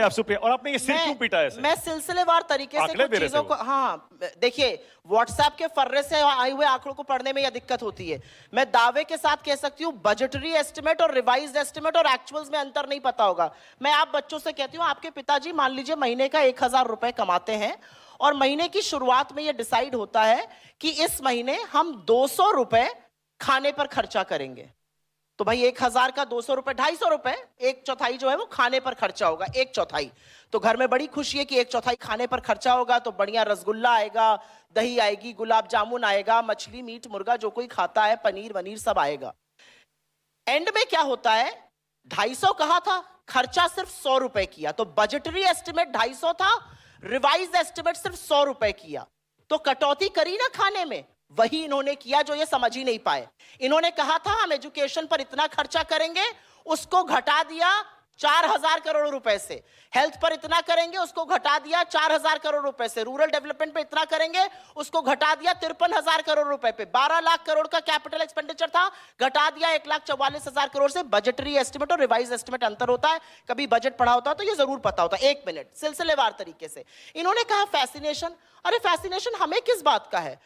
और आपने ये सिर क्यों पीटा है? मैं सिलसिलेवार तरीके से कुछ चीजों को, हाँ देखिए, व्हाट्सएप के फर्रे से आए हुए आंकड़ों को पढ़ने में यह दिक्कत होती है। मैं दावे के साथ कह सकती हूँ बजटरी एस्टिमेट और रिवाइज्ड एस्टिमेट और एक्चुअल्स में अंतर नहीं पता होगा। मैं आप बच्चों से कहती हूँ, आपके पिताजी मान लीजिए महीने का 1000 रुपए कमाते हैं और महीने की शुरुआत में यह डिसाइड होता है कि इस महीने हम 200 रुपए खाने पर खर्चा करेंगे। तो भाई 1000 का 200 रुपए 250 रुपए, 1/4 जो है वो खाने पर खर्चा होगा, 1/4। तो घर में बड़ी खुशी है कि 1/4 खाने पर खर्चा होगा, तो बढ़िया रसगुल्ला आएगा, दही आएगी, गुलाब जामुन आएगा, मछली मीट मुर्गा जो कोई खाता है, पनीर वनीर सब आएगा। एंड में क्या होता है, 250 कहा था, खर्चा सिर्फ 100 रुपए किया। तो बजटरी एस्टिमेट 250 था, रिवाइज एस्टिमेट सिर्फ 100 रुपए किया। तो कटौती करी ना खाने में, वही इन्होंने किया जो ये समझ ही नहीं पाए। इन्होंने कहा था हम एजुकेशन पर इतना खर्चा करेंगे, उसको घटा दिया 4000 करोड़ रुपए से। हेल्थ पर इतना करेंगे, उसको घटा दिया 4000 करोड़ रुपए से। रूरल डेवलपमेंट पे इतना करेंगे, उसको घटा दिया 53,000 करोड़ रुपए पे। 12 लाख करोड़ का कैपिटल एक्सपेंडिचर था, घटा दिया 1,44,000 करोड़ से। बजटरी एस्टिमेट और रिवाइज एस्टिमेट अंतर होता है, कभी बजट पढ़ा होता तो ये जरूर पता होता। 1 मिनट, सिलसिलेवार तरीके से इन्होंने कहा फैसिनेशन। अरे फैसिनेशन हमें किस बात का है?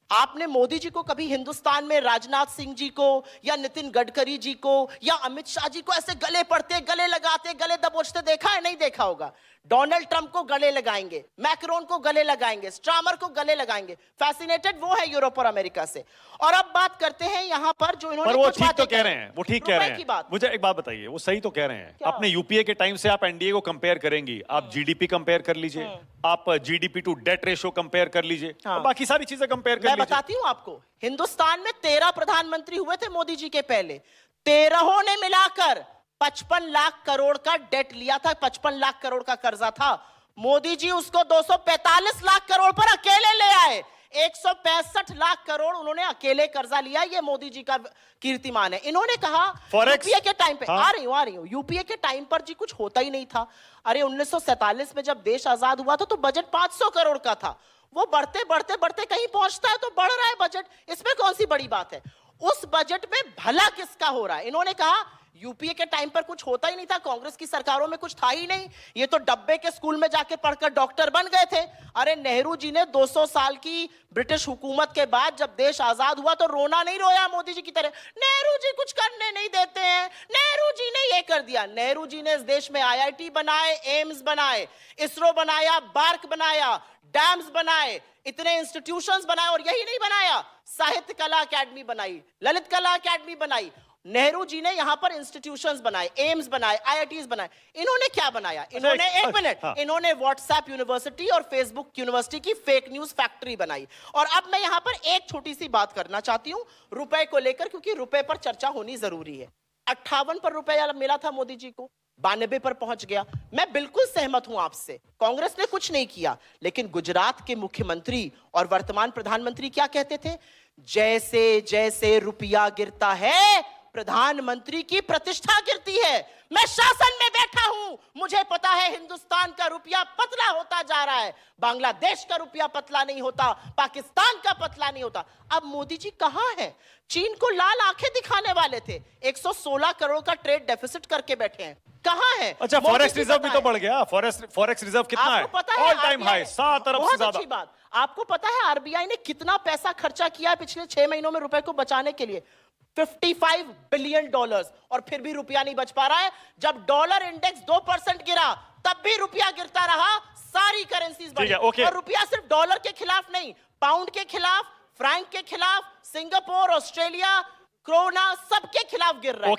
आपने मोदी जी को कभी हिंदुस्तान में राजनाथ सिंह जी को या नितिन गडकरी जी को या अमित शाह जी को ऐसे गले पड़ते, गले लगाते, गले दबोचते देखा है? नहीं देखा होगा। डोनाल्ड ट्रंप को गले लगाएंगे, मैक्रोन को गले लगाएंगे, स्ट्रामर को गले लगाएंगे। फैसिनेटेड वो है यूरोप और अमेरिका से। और अब बात करते हैं यहां पर जो इन्होंने, पर वो ठीक तो कह रहे हैं, वो ठीक कह रहे हैं। मुझे एक बात बताइए, वो सही तो कह रहे हैं। अपने यूपीए के टाइम से आप एनडीए को कंपेयर करेंगी, आप जीडीपी कंपेयर कर लीजिए, आप GDP to debt ratio compare कर लीजिए, बाकी सारी चीजें कंपेयर कर लीजिए। मैं बताती हूं आपको, हिंदुस्तान में 13 प्रधानमंत्री हुए थे मोदी जी के पहले, 13 ने मिलाकर 55 लाख करोड़ का डेट लिया था, 55 लाख करोड़ का कर्जा था। मोदी जी उसको 245 लाख करोड़ पर अकेले ले आए। 165 लाख करोड़ उन्होंने अकेले कर्जा लिया। ये मोदी जी का कीर्तिमान है। इन्होंने कहा यूपीए के टाइम पे, आ रही हूं, यूपीए के टाइम पर जी कुछ होता ही नहीं था। अरे 1947 में जब देश आजाद हुआ था तो बजट 500 करोड़ का था। वो बढ़ते बढ़ते बढ़ते कहीं पहुंचता है तो बढ़ रहा है बजट, इसमें कौन सी बड़ी बात है? उस बजट में भला किसका हो रहा है? इन्होंने कहा यूपीए के टाइम पर कुछ होता ही नहीं था, कांग्रेस की सरकारों में कुछ था ही नहीं, ये तो डब्बे के स्कूल में जाके पढ़कर डॉक्टर बन गए थे। अरे नेहरू जी ने 200 साल की ब्रिटिश हुकूमत के बाद जब देश आजाद हुआ तो रोना नहीं रोया मोदी जी की तरह, नेहरू जी कुछ करने नहीं देते हैं, नेहरू जी ने ये कर दिया। नेहरू जी ने इस देश में आईआईटी बनाए, एम्स बनाए, इसरो बनाया, बार्क बनाया, डैम्स बनाए, इतने इंस्टीट्यूशंस बनाए। और यही नहीं बनाया, साहित्य कला अकेडमी बनाई, ललित कला अकेडमी बनाई। नेहरू जी ने यहां पर इंस्टीट्यूशंस बनाए, एम्स बनाए, आईआईटीज बनाए। इन्होंने क्या बनाया? इन्होंने, एक मिनट, इन्होंने व्हाट्सएप यूनिवर्सिटी और फेसबुक यूनिवर्सिटी की फेक न्यूज फैक्ट्री बनाई। और अब मैं यहां पर एक छोटी सी बात करना चाहती हूं रुपए को लेकर, क्योंकि रुपए पर चर्चा होनी जरूरी है। 58 पर रुपया मिला था मोदी जी को, 92 पर पहुंच गया। मैं बिल्कुल सहमत हूं आपसे, कांग्रेस ने कुछ नहीं किया। लेकिन गुजरात के मुख्यमंत्री और वर्तमान प्रधानमंत्री क्या कहते थे? जैसे जैसे रुपया गिरता है प्रधानमंत्री की प्रतिष्ठा गिरती है। मैं शासन में बैठा हूं, मुझे पता है हिंदुस्तान का रुपया पतला होता जा रहा है, बांग्लादेश का रुपया पतला नहीं होता, पाकिस्तान का पतला नहीं होता। अब मोदी जी कहां हैं? चीन को लाल आंखें दिखाने वाले थे, 116 करोड़ का ट्रेड डेफिसिट करके बैठे हैं, कहां है? अच्छा, फॉरेक्स रिजर्व भी तो बढ़ गया। फॉरेक्स रिजर्व कितना है? ऑल टाइम हाई, 7 अरब से ज्यादा। अच्छी बात, आपको पता है आरबीआई ने कितना पैसा खर्चा किया है पिछले 6 महीनों में रुपए को बचाने के लिए? $55 बिलियन। और फिर भी रुपया नहीं बच पा रहा है। जब डॉलर इंडेक्स 2% गिरा तब भी रुपया गिरता रहा, सारी करेंसीज बढ़ी। और रुपया सिर्फ डॉलर के खिलाफ नहीं, पाउंड के खिलाफ, फ्रैंक के खिलाफ, सिंगापुर, ऑस्ट्रेलिया, क्रोना, सबके खिलाफ गिर रहा है।